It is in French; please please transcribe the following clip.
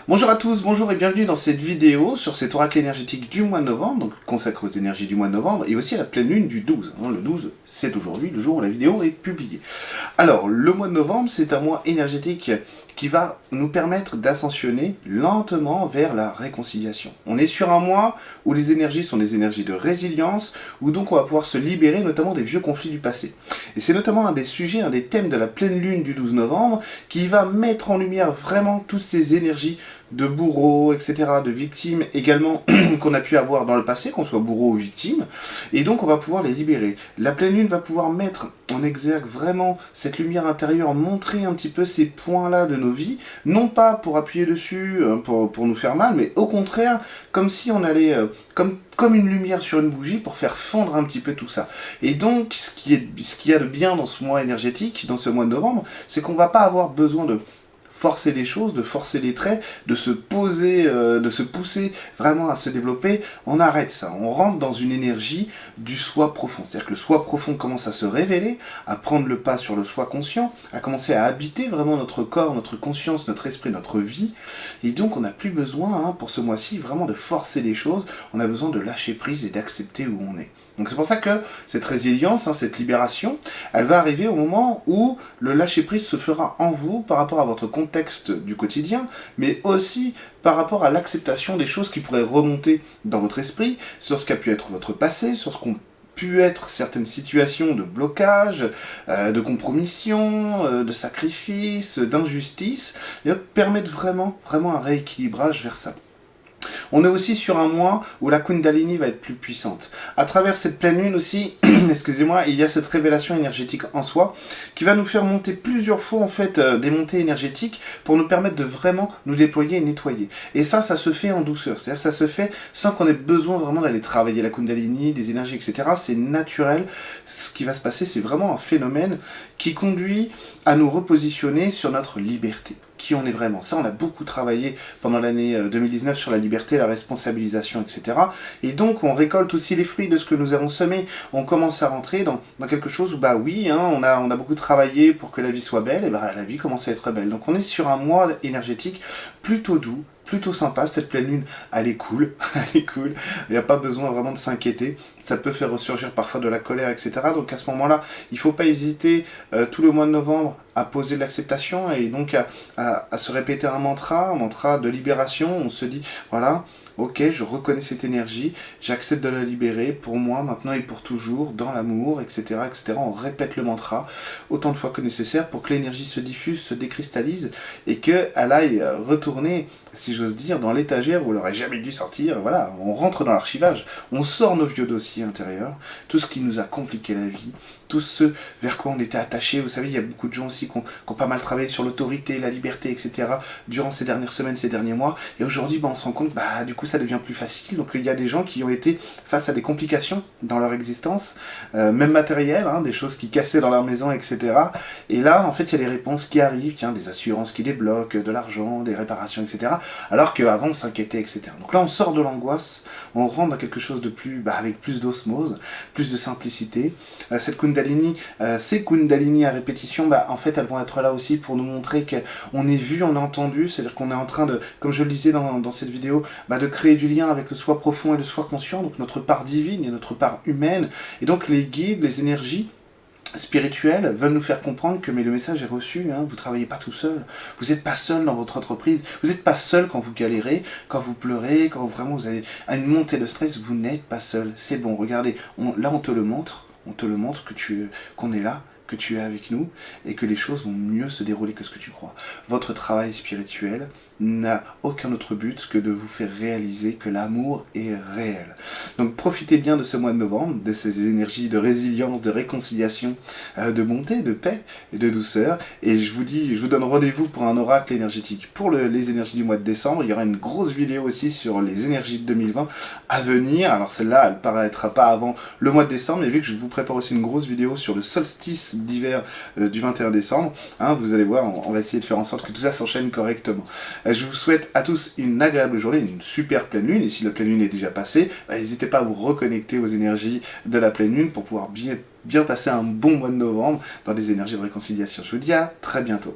Bonjour à tous, bonjour et bienvenue dans cette vidéo sur cet oracle énergétique du mois de novembre, donc consacré aux énergies du mois de novembre, et aussi à la pleine lune du 12. Le 12, c'est aujourd'hui, le jour où la vidéo est publiée. Alors, le mois de novembre, c'est un mois énergétique qui va nous permettre d'ascensionner lentement vers la réconciliation. On est sur un mois où les énergies sont des énergies de résilience, où donc on va pouvoir se libérer notamment des vieux conflits du passé. Et c'est notamment un des sujets, un des thèmes de la pleine lune du 12 novembre, qui va mettre en lumière vraiment toutes ces énergies de bourreaux, etc., de victimes également qu'on a pu avoir dans le passé, qu'on soit bourreau ou victime, et donc on va pouvoir les libérer. La pleine lune va pouvoir mettre en exergue vraiment cette lumière intérieure, montrer un petit peu ces points-là de nos vies, non pas pour appuyer dessus, pour nous faire mal, mais au contraire, comme si on allait, comme une lumière sur une bougie pour faire fondre un petit peu tout ça. Et donc, ce qu'il y a de bien dans ce mois énergétique, dans ce mois de novembre, c'est qu'on ne va pas avoir besoin de forcer les choses, de forcer les traits, de se poser, de se pousser vraiment à se développer. On arrête ça, on rentre dans une énergie du soi profond. C'est-à-dire que le soi profond commence à se révéler, à prendre le pas sur le soi conscient, à commencer à habiter vraiment notre corps, notre conscience, notre esprit, notre vie. Et donc on n'a plus besoin, pour ce mois-ci, vraiment de forcer les choses. On a besoin de lâcher prise et d'accepter où on est. Donc c'est pour ça que cette résilience, cette libération, elle va arriver au moment où le lâcher-prise se fera en vous par rapport à votre contexte du quotidien, mais aussi par rapport à l'acceptation des choses qui pourraient remonter dans votre esprit, sur ce qu'a pu être votre passé, sur ce qu'ont pu être certaines situations de blocage, de compromission, de sacrifice, d'injustice, et donc permettre vraiment un rééquilibrage vers ça. On est aussi sur un mois où la Kundalini va être plus puissante. À travers cette pleine lune aussi, excusez-moi, il y a cette révélation énergétique en soi qui va nous faire monter plusieurs fois en fait des montées énergétiques pour nous permettre de vraiment nous déployer et nettoyer. Et ça se fait en douceur. C'est-à-dire ça se fait sans qu'on ait besoin vraiment d'aller travailler la Kundalini, des énergies, etc. C'est naturel. Ce qui va se passer, c'est vraiment un phénomène qui conduit à nous repositionner sur notre liberté. Qui on est vraiment. Ça, on a beaucoup travaillé pendant l'année 2019 sur la liberté, la responsabilisation, etc. Et donc, on récolte aussi les fruits de ce que nous avons semé. On commence à rentrer dans quelque chose où, bah oui, on a beaucoup travaillé pour que la vie soit belle, et bah la vie commence à être belle. Donc, on est sur un mois énergétique plutôt doux, plutôt sympa. Cette pleine lune, elle est cool, elle est cool. Il n'y a pas besoin vraiment de s'inquiéter. Ça peut faire ressurgir parfois de la colère, etc. Donc à ce moment-là, il ne faut pas hésiter tout le mois de novembre à poser de l'acceptation et donc à se répéter un mantra de libération. On se dit, voilà, ok, je reconnais cette énergie, j'accepte de la libérer pour moi, maintenant et pour toujours, dans l'amour, etc., etc. On répète le mantra autant de fois que nécessaire pour que l'énergie se diffuse, se décristallise et qu'elle aille retourner, si j'ose dire, dans l'étagère où elle n'aurait jamais dû sortir. Voilà, on rentre dans l'archivage, on sort nos vieux dossiers intérieurs, tout ce qui nous a compliqué la vie, tout ce vers quoi on était attaché. Vous savez, il y a beaucoup de gens aussi qui ont pas mal travaillé sur l'autorité, la liberté, etc. durant ces dernières semaines, ces derniers mois. Et aujourd'hui, on se rend compte, du coup, ça devient plus facile. Donc, il y a des gens qui ont été face à des complications dans leur existence, même matérielles, des choses qui cassaient dans leur maison, etc. Et là, en fait, il y a des réponses qui arrivent, des assurances qui débloquent, de l'argent, des réparations, etc. Alors qu'avant, on s'inquiétait, etc. Donc là, on sort de l'angoisse, on rentre dans quelque chose de plus, avec plus d'osmose, plus de simplicité. Cette Kundalini, ces Kundalini à répétition, en fait, elles vont être là aussi pour nous montrer qu'on est vu, on est entendu, c'est-à-dire qu'on est en train de, comme je le disais dans cette vidéo, de créer du lien avec le soi profond et le soi conscient, donc notre part divine et notre part humaine. Et donc les guides, les énergies spirituels veulent nous faire comprendre que le message est reçu, vous ne travaillez pas tout seul, vous n'êtes pas seul dans votre entreprise, vous n'êtes pas seul quand vous galérez, quand vous pleurez, quand vraiment vous avez une montée de stress, vous n'êtes pas seul, c'est bon, regardez, là on te le montre qu'on est là, que tu es avec nous, et que les choses vont mieux se dérouler que ce que tu crois. Votre travail spirituel n'a aucun autre but que de vous faire réaliser que l'amour est réel. Donc profitez bien de ce mois de novembre, de ces énergies de résilience, de réconciliation, de bonté, de paix et de douceur. Et je vous donne rendez-vous pour un oracle énergétique pour les énergies du mois de décembre. Il y aura une grosse vidéo aussi sur les énergies de 2020 à venir. Alors celle-là, elle ne paraîtra pas avant le mois de décembre, mais vu que je vous prépare aussi une grosse vidéo sur le solstice d'hiver du 21 décembre, vous allez voir, on va essayer de faire en sorte que tout ça s'enchaîne correctement. Je vous souhaite à tous une agréable journée, une super pleine lune, et si la pleine lune est déjà passée, n'hésitez pas à vous reconnecter aux énergies de la pleine lune pour pouvoir bien passer un bon mois de novembre dans des énergies de réconciliation. Je vous dis à très bientôt.